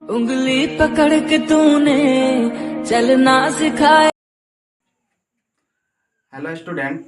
उंगली पकड़ के तूने चलना सिखाया। हेलो स्टूडेंट,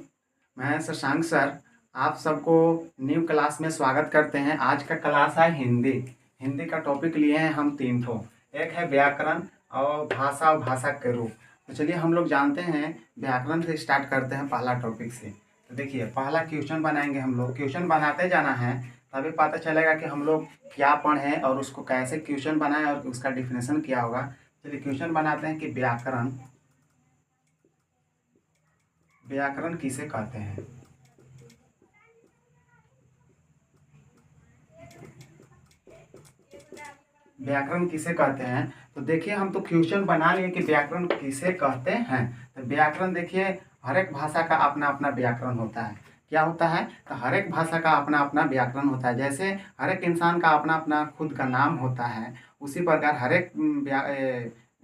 मैं शशांक सर आप सबको न्यू क्लास में स्वागत करते हैं। आज का क्लास है हिंदी। हिंदी का टॉपिक लिए हैं हम तीन ठो। एक है व्याकरण और भाषा के रूप। तो चलिए हम लोग जानते हैं, व्याकरण से स्टार्ट करते हैं पहला टॉपिक से। तो देखिए, पहला क्वेश्चन बनाएंगे हम लोग। क्वेश्चन बनाते जाना है, तभी पता चलेगा कि हम लोग क्या पढ़ें और उसको कैसे क्वेश्चन बनाएं और उसका डिफिनेशन क्या होगा। चलिए क्वेश्चन बनाते हैं कि व्याकरण व्याकरण किसे कहते हैं। व्याकरण किसे कहते हैं, तो देखिए हम तो क्वेश्चन बना लिए कि व्याकरण किसे कहते हैं। तो व्याकरण देखिए, हर एक भाषा का अपना अपना व्याकरण होता है। क्या होता है, तो हर एक भाषा का अपना अपना व्याकरण होता है। जैसे हर एक इंसान का अपना अपना खुद का नाम होता है, उसी प्रकार हर एक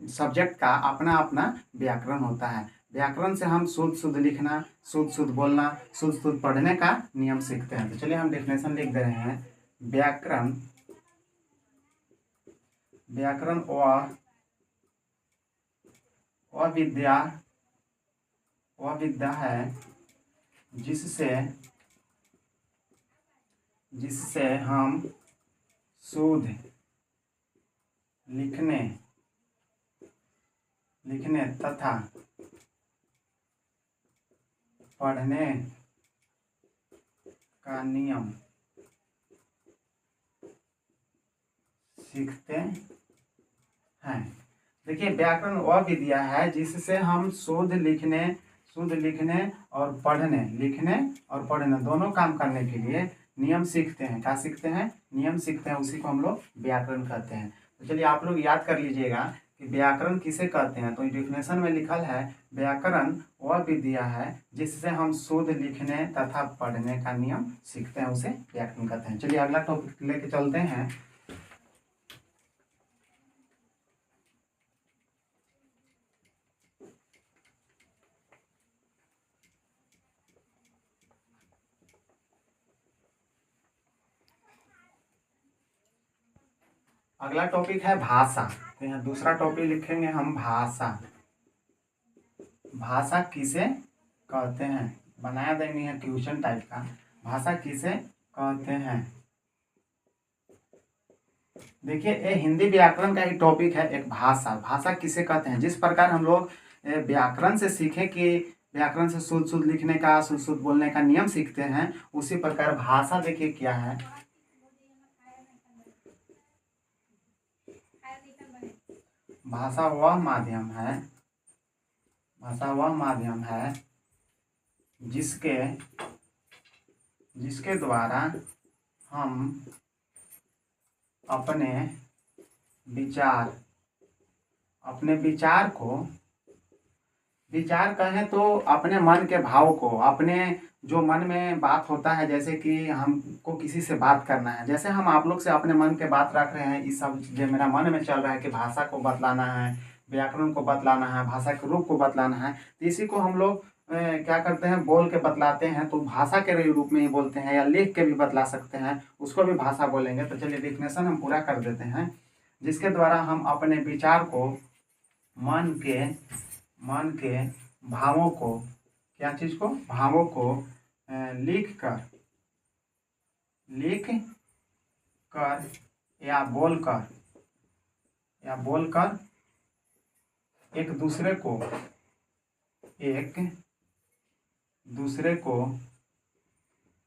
सब्जेक्ट का अपना अपना व्याकरण होता है। व्याकरण से हम शुद्ध शुद्ध लिखना, शुद्ध शुद्ध बोलना, शुद्ध शुद्ध पढ़ने का नियम सीखते हैं। तो चलिए हम डेफिनेशन लिख दे रहे हैं। व्याकरण व्याकरण वह विद्या है जिससे हम शुद्ध लिखने तथा पढ़ने का नियम सीखते हैं। देखिए, व्याकरण वह विद्या है जिससे हम शुद्ध लिखने और पढ़ने दोनों काम करने के लिए नियम सीखते हैं। क्या सीखते हैं? नियम सीखते हैं। उसी को हम लोग व्याकरण कहते हैं। तो चलिए आप लोग याद कर लीजिएगा कि व्याकरण किसे कहते हैं। तो डेफिनेशन में लिखल है, व्याकरण वह विद्या है जिससे हम शुद्ध लिखने तथा पढ़ने का नियम सीखते हैं, उसे व्याकरण कहते हैं। चलिए अगला टॉपिक लेके चलते हैं। अगला टॉपिक है भाषा। तो यहाँ दूसरा टॉपिक लिखेंगे हम, भाषा। भाषा किसे कहते हैं, बनाया देंगे है ट्यूशन टाइप का। भाषा किसे कहते हैं। देखिए, ये हिंदी व्याकरण का ही टॉपिक है। एक भाषा किसे कहते हैं। जिस प्रकार हम लोग व्याकरण से सीखे कि व्याकरण से शुद्ध शुद्ध लिखने का, शुद्ध शुद्ध बोलने का नियम सीखते हैं, उसी प्रकार भाषा देखिए क्या है। भाषा वह माध्यम है जिसके द्वारा हम अपने विचार कहें तो अपने मन के भाव को, अपने जो मन में बात होता है, जैसे कि हमको किसी से बात करना है, जैसे हम आप लोग से अपने मन के बात रख रहे हैं। ये सब जो मेरा मन में चल रहा है कि भाषा को बतलाना है, व्याकरण को बतलाना है, भाषा के रूप को बतलाना है, तो इसी को हम लोग क्या करते हैं, बोल के बतलाते हैं। तो भाषा के रूप में ही बोलते हैं, या लिख के भी बतला सकते हैं, उसको भी भाषा बोलेंगे। तो चलिए डेफिनेशन हम पूरा कर देते हैं। जिसके द्वारा हम अपने विचार को, मन के भावों को, क्या चीज को, भावों को लिख कर या बोलकर एक दूसरे को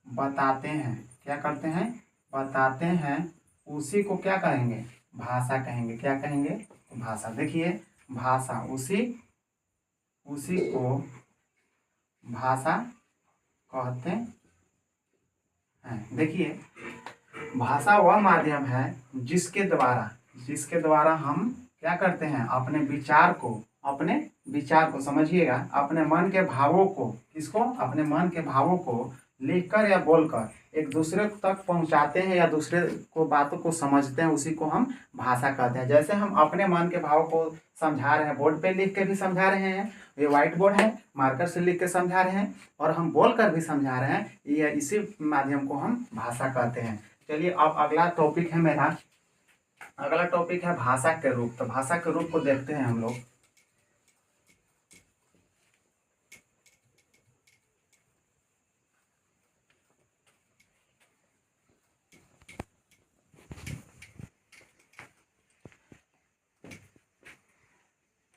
बताते हैं। क्या करते हैं? बताते हैं। उसी को क्या कहेंगे? भाषा कहेंगे। क्या कहेंगे? भाषा। देखिए, भाषा, उसी को भाषा कहते हैं। देखिए, भाषा वह माध्यम है जिसके द्वारा हम क्या करते हैं, अपने विचार को समझिएगा, अपने मन के भावों को, किसको? अपने मन के भावों को लिखकर या बोलकर एक दूसरे तक पहुंचाते हैं, या दूसरे को बातों को समझते हैं, उसी को हम भाषा कहते हैं। जैसे हम अपने मन के भाव को समझा रहे हैं, बोर्ड पे लिख के भी समझा रहे हैं, ये व्हाइट बोर्ड है, मार्कर से लिख के समझा रहे हैं, और हम बोल कर भी समझा रहे हैं, ये इसी माध्यम को हम भाषा कहते हैं। चलिए अब अगला टॉपिक है मेरा अगला टॉपिक है भाषा के रूप। तो भाषा के रूप को देखते हैं हम लोग।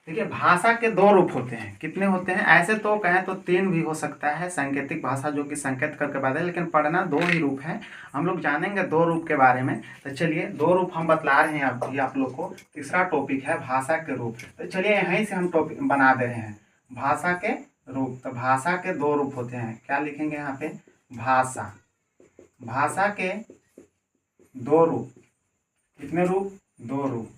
देखिए, भाषा के दो रूप होते हैं। कितने होते हैं? ऐसे तो कहें तो तीन भी हो सकता है। सांकेतिक भाषा जो कि संकेत करके बात है, लेकिन पढ़ना दो ही रूप है। हम लोग जानेंगे दो रूप के बारे में। तो चलिए, दो रूप हम बतला रहे हैं अभी आप लोग को। तीसरा टॉपिक है भाषा के रूप। तो चलिए यहीं से हम टॉपिक बना दे रहे हैं, भाषा के रूप। तो भाषा के दो रूप होते हैं। क्या लिखेंगे यहाँ पे? भाषा। भाषा के दो रूप। कितने रूप? दो रूप।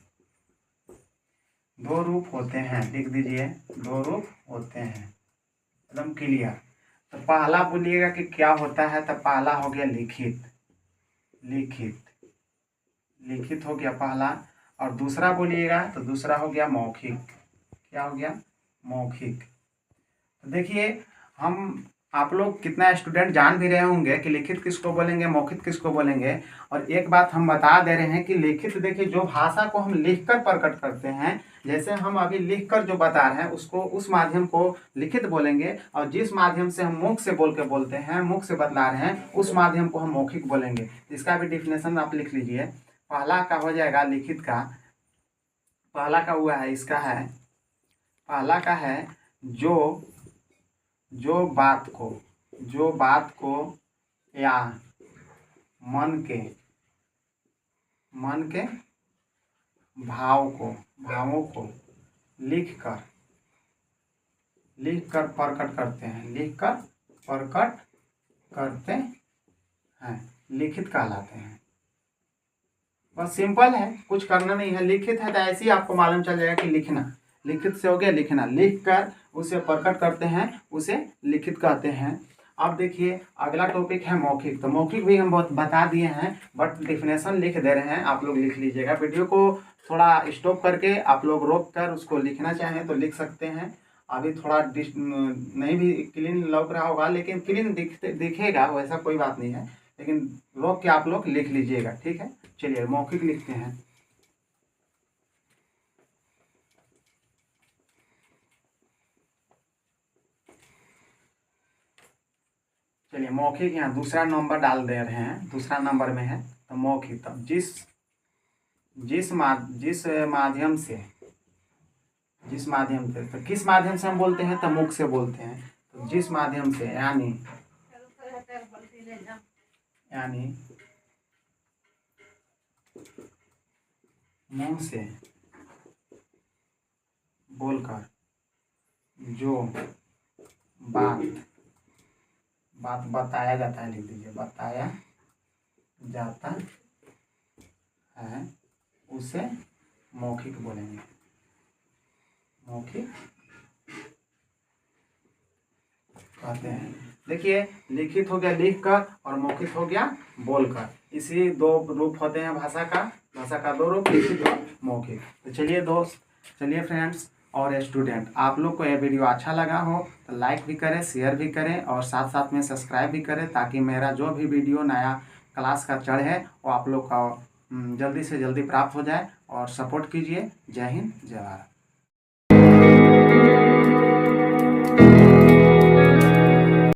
दो रूप होते हैं, लिख दीजिए, दो रूप होते हैं, एकदम क्लियर। तो पहला बोलिएगा कि क्या होता है। तो पहला हो गया लिखित। लिखित, लिखित हो गया पहला। और दूसरा बोलिएगा तो दूसरा हो गया मौखिक। क्या हो गया? मौखिक। तो देखिए, हम आप लोग कितना स्टूडेंट जान भी रहे होंगे कि लिखित किसको बोलेंगे, मौखिक किसको बोलेंगे। और एक बात हम बता दे रहे हैं कि लिखित, देखिए, जो भाषा को हम लिखकर प्रकट करते हैं, जैसे हम अभी लिखकर जो बता रहे हैं उसको, उस माध्यम को लिखित बोलेंगे। और जिस माध्यम से हम मुख से बोल के बोलते हैं, मुख से बतला रहे हैं, उस माध्यम को हम मौखिक बोलेंगे। इसका भी डिफिनेशन आप लिख लीजिए। पहला का हो जाएगा लिखित का, पहला का हुआ है, इसका है, पहला का है जो बात को या मन के भावों को लिखकर प्रकट करते हैं, लिखकर प्रकट करते हैं, लिखित कहलाते हैं। बस सिंपल है, कुछ करना नहीं है। लिखित है तो ऐसे ही आपको मालूम चल जाएगा कि लिखना। लिखित से हो गया लिखना, लिखकर उसे प्रकट करते हैं, उसे लिखित कहते हैं। अब देखिए, अगला टॉपिक है मौखिक। तो मौखिक भी हम बहुत बता दिए हैं, बट डिफिनेशन लिख दे रहे हैं, आप लोग लिख लीजिएगा। वीडियो को थोड़ा स्टॉप करके आप लोग रोक कर उसको लिखना चाहें तो लिख सकते हैं। अभी थोड़ा नहीं भी क्लीन लग रहा होगा, लेकिन क्लीन दिखेगा, वैसा कोई बात नहीं है, लेकिन रोक के आप लोग लिख लीजिएगा, ठीक है। चलिए मौखिक लिखते हैं। चलिए मौखिक यहाँ दूसरा नंबर डाल दे रहे हैं, दूसरा नंबर में है। तो मौखिक, तो जिस माध्यम से, तो किस माध्यम से हम बोलते हैं? तो मुख से बोलते हैं। तो जिस माध्यम से, यानी मुंह से बोलकर जो बात बताया जाता है, लिख दीजिए, बताया जाता है, उसे मौखिक बोलेंगे। मौखिक कहते हैं। देखिए, लिखित हो गया लिखकर और मौखिक हो गया बोलकर। इसी दो रूप होते हैं भाषा का दो रूप, लिखित और मौखिक। तो चलिए दोस्त, चलिए फ्रेंड्स और स्टूडेंट, आप लोग को यह वीडियो अच्छा लगा हो तो लाइक भी करें, शेयर भी करें और साथ साथ में सब्सक्राइब भी करें, ताकि मेरा जो भी वीडियो नया क्लास का चढ़े वो आप लोग का जल्दी से जल्दी प्राप्त हो जाए। और सपोर्ट कीजिए। जय हिंद, जय भारत।